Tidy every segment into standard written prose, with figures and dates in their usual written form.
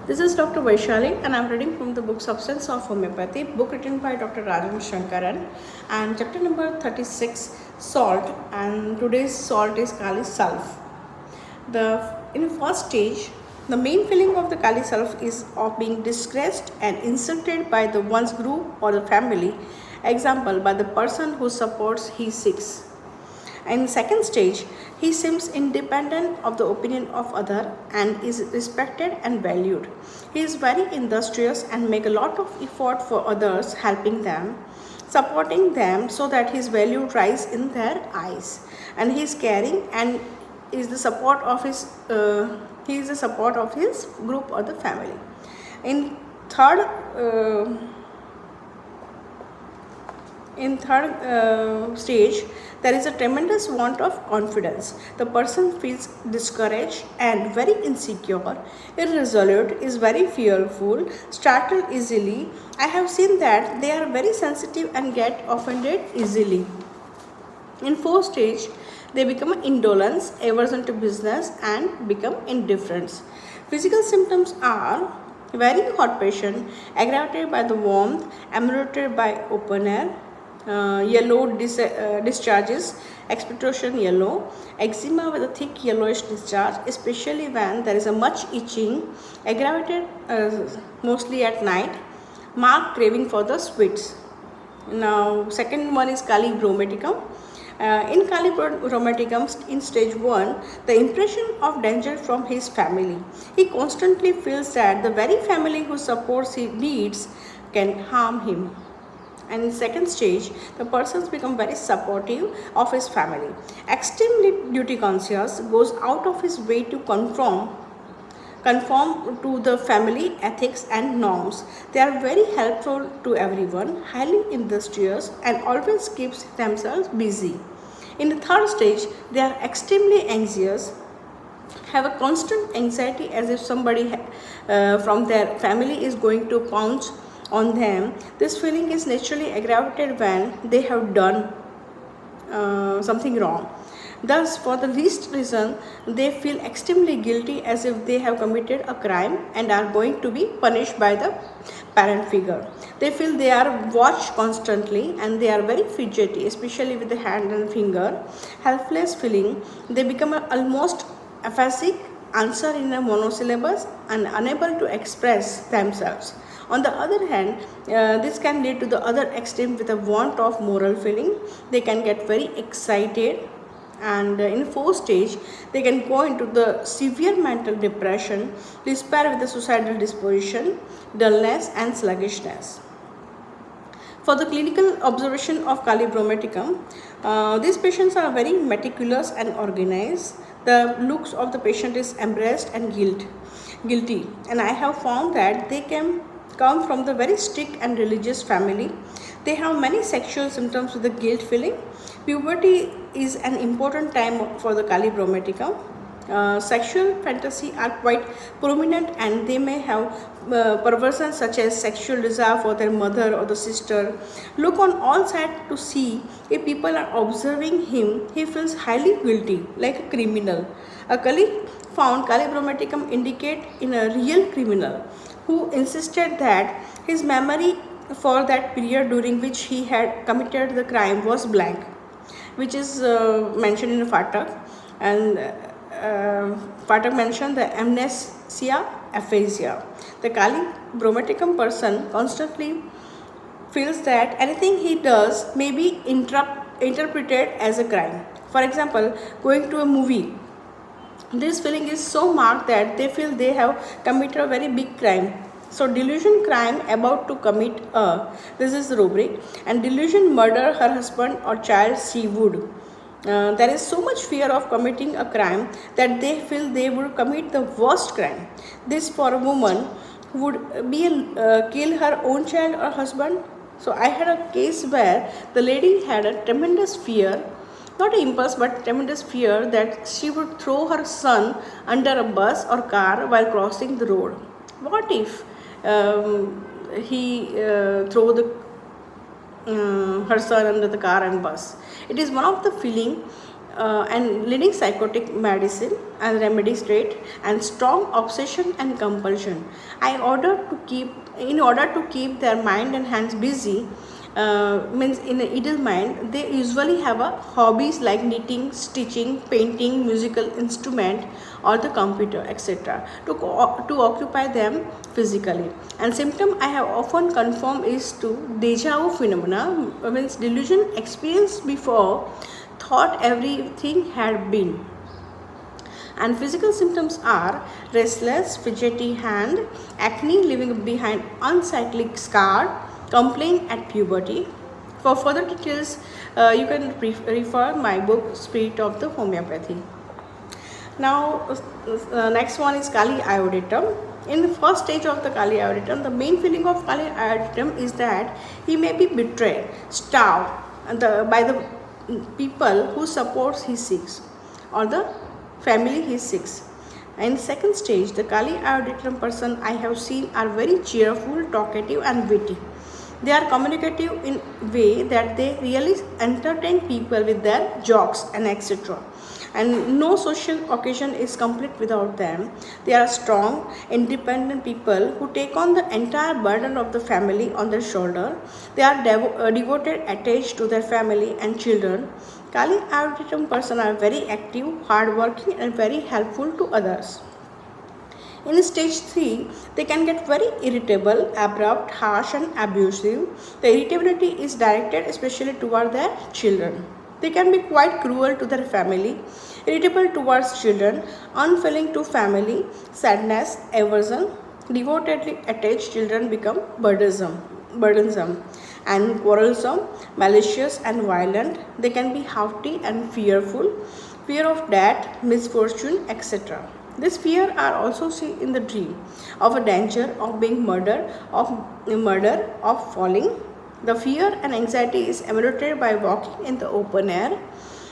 This is Dr. Vaishali and I am reading from the book Substance of Homeopathy, book written by Dr. Rajan Shankaran, and chapter number 36, Salt, and today's salt is Kali Sulf. In the first stage, the main feeling of the Kali Sulf is of being disgraced and insulted by the one's group or the family, example by the person who supports he seeks. In second stage, he seems independent of the opinion of other and is respected and valued. He is very industrious and make a lot of effort for others, helping them, supporting them so that his value rise in their eyes. And he is caring and is the support of his group or the family. In third stage, there is a tremendous want of confidence. The person feels discouraged and very insecure, irresolute, is very fearful, startled easily. I have seen that they are very sensitive and get offended easily. In fourth stage, they become indolence, aversion to business, and become indifference. Physical symptoms are very hot patient, aggravated by the warmth, emulated by open air, yellow discharges, expectoration yellow, eczema with a thick yellowish discharge, especially when there is a much itching, aggravated mostly at night, marked craving for the sweets. Now, second one is Kali bromaticum. In Kali bromaticum, in stage 1, the impression of danger from his family. He constantly feels that the very family who supports his needs can harm him. And in second stage, the persons become very supportive of his family. Extremely duty conscious, goes out of his way to conform to the family ethics and norms. They are very helpful to everyone, highly industrious, and always keeps themselves busy. In the third stage, they are extremely anxious, have a constant anxiety as if somebody from their family is going to pounce on them. This feeling is naturally aggravated when they have done something wrong. Thus, for the least reason, they feel extremely guilty as if they have committed a crime and are going to be punished by the parent figure. They feel they are watched constantly and they are very fidgety, especially with the hand and finger. Helpless feeling, they become almost aphasic, answer in a monosyllabus, and unable to express themselves. On the other hand, this can lead to the other extreme with a want of moral feeling. They can get very excited, and in fourth stage, they can go into the severe mental depression, despair with the suicidal disposition, dullness, and sluggishness. For the clinical observation of Kali bromaticum, these patients are very meticulous and organized. The looks of the patient is embarrassed and guilty, and I have found that they can come from the very strict and religious family. They have many sexual symptoms with the guilt feeling. Puberty is an important time for the Kali bromaticum. Sexual fantasy are quite prominent and they may have perversions such as sexual desire for their mother or the sister. Look on all sides to see if people are observing him. He feels highly guilty, like a criminal. A colleague found Kali bromaticum indicate in a real criminal who insisted that his memory for that period during which he had committed the crime was blank, which is mentioned in Fatak. And Fatak mentioned the amnesia aphasia. The Kali bromaticum person constantly feels that anything he does may be interpreted as a crime. For example, going to a movie, this feeling is so marked that they feel they have committed a very big crime. So delusion crime about to commit this is the rubric, and delusion murder her husband or child she would. There is so much fear of committing a crime that they feel they would commit the worst crime. This for a woman who would be kill her own child or husband. So I had a case where the lady had a tremendous fear, not an impulse but tremendous fear that she would throw her son under a bus or car while crossing the road. What if he throw her son under the car and bus? It is one of the feeling and leading psychotic medicine and remedy state and strong obsession and compulsion. In order to keep their mind and hands busy, means in an idle mind, they usually have a hobbies like knitting, stitching, painting, musical instrument, or the computer, etc. To occupy them physically. And symptom I have often confirmed is to deja vu phenomena, means delusion experienced before, thought everything had been. And physical symptoms are restless, fidgety hand, acne leaving behind unsightly scar, complaint at puberty. For further details, you can refer my book Spirit of the Homeopathy. Now, next one is Kali iodatum. In the first stage of the Kali iodatum, the main feeling of Kali iodatum is that he may be betrayed, starved by the people who supports his seeks or the family he seeks. In second stage, the Kali iodatum person I have seen are very cheerful, talkative, and witty. They are communicative in way that they really entertain people with their jokes and etc. And no social occasion is complete without them. They are strong, independent people who take on the entire burden of the family on their shoulder. They are devoted, attached to their family and children. Kali iodatum person are very active, hardworking, and very helpful to others. In stage 3, they can get very irritable, abrupt, harsh, and abusive. The irritability is directed especially toward their children. They can be quite cruel to their family, irritable towards children, unfeeling to family, sadness, aversion. Devotedly attached children become burdensome and quarrelsome, malicious, and violent. They can be haughty and fearful, fear of death, misfortune, etc. This fear are also seen in the dream of a danger of being murdered, of falling. The fear and anxiety is emulated by walking in the open air,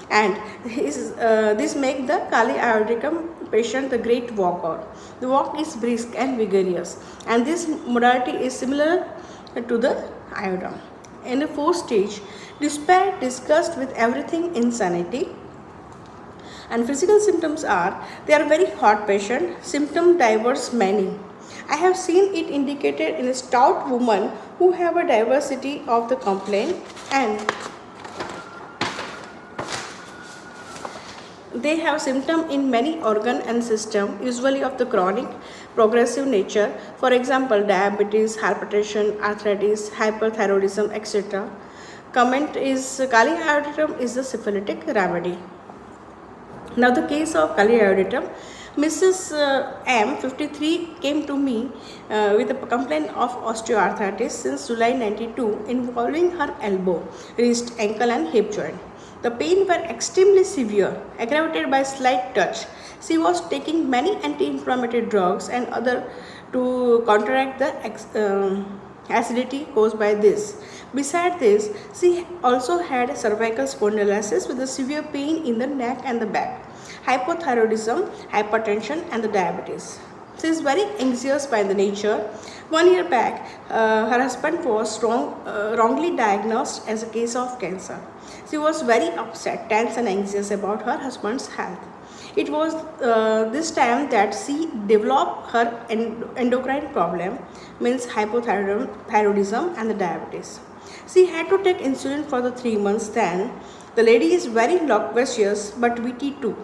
and this make the Kali iodatum patient the great walker. The walk is brisk and vigorous, and this modality is similar to the iodine. In the fourth stage, despair, disgust with everything, insanity. And physical symptoms are, they are very hot patient, symptom diverse many. I have seen it indicated in a stout woman who have a diversity of the complaint, and they have symptom in many organ and system, usually of the chronic progressive nature. For example, diabetes, hypertension, arthritis, hyperthyroidism, etc. Comment is Kali iodatum is the syphilitic remedy. Now the case of Kali iodatum, Mrs. M, 53, came to me with a complaint of osteoarthritis since July 92 involving her elbow, wrist, ankle, and hip joint. The pain were extremely severe, aggravated by slight touch. She was taking many anti-inflammatory drugs and other to counteract the acidity caused by this. Besides this, she also had cervical spondylosis with a severe pain in the neck and the back, hypothyroidism, hypertension, and the diabetes. She is very anxious by the nature. 1 year back, her husband was wrongly diagnosed as a case of cancer. She was very upset, tense, and anxious about her husband's health. It was this time that she developed her endocrine problem, means hypothyroidism and the diabetes. She had to take insulin for the 3 months then. The lady is very loquacious but witty too,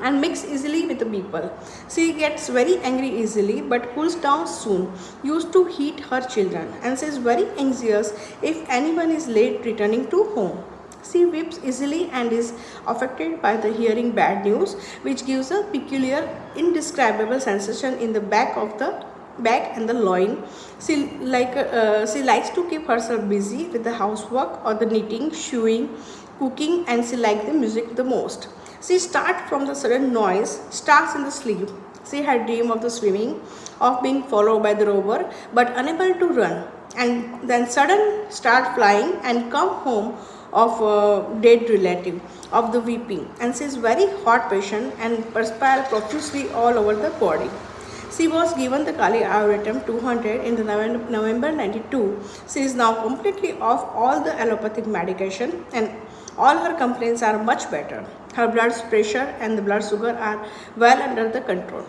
and mix easily with the people. She gets very angry easily but cools down soon, used to hit her children, and she is very anxious if anyone is late returning to home. She weeps easily and is affected by the hearing bad news, which gives a peculiar, indescribable sensation in the back and the loin. She likes to keep herself busy with the housework or the knitting, sewing, cooking, and she likes the music the most. She starts from the sudden noise, starts in the sleep. She had dream of the swimming, of being followed by the rover, but unable to run, and then sudden start flying and come home of a dead relative, of the weeping, and she is very hot patient and perspire profusely all over the body. She was given the Kali iodatum 200 in the November 92. She is now completely off all the allopathic medication, and All her complaints are much better. Her blood pressure and the blood sugar are well under the control.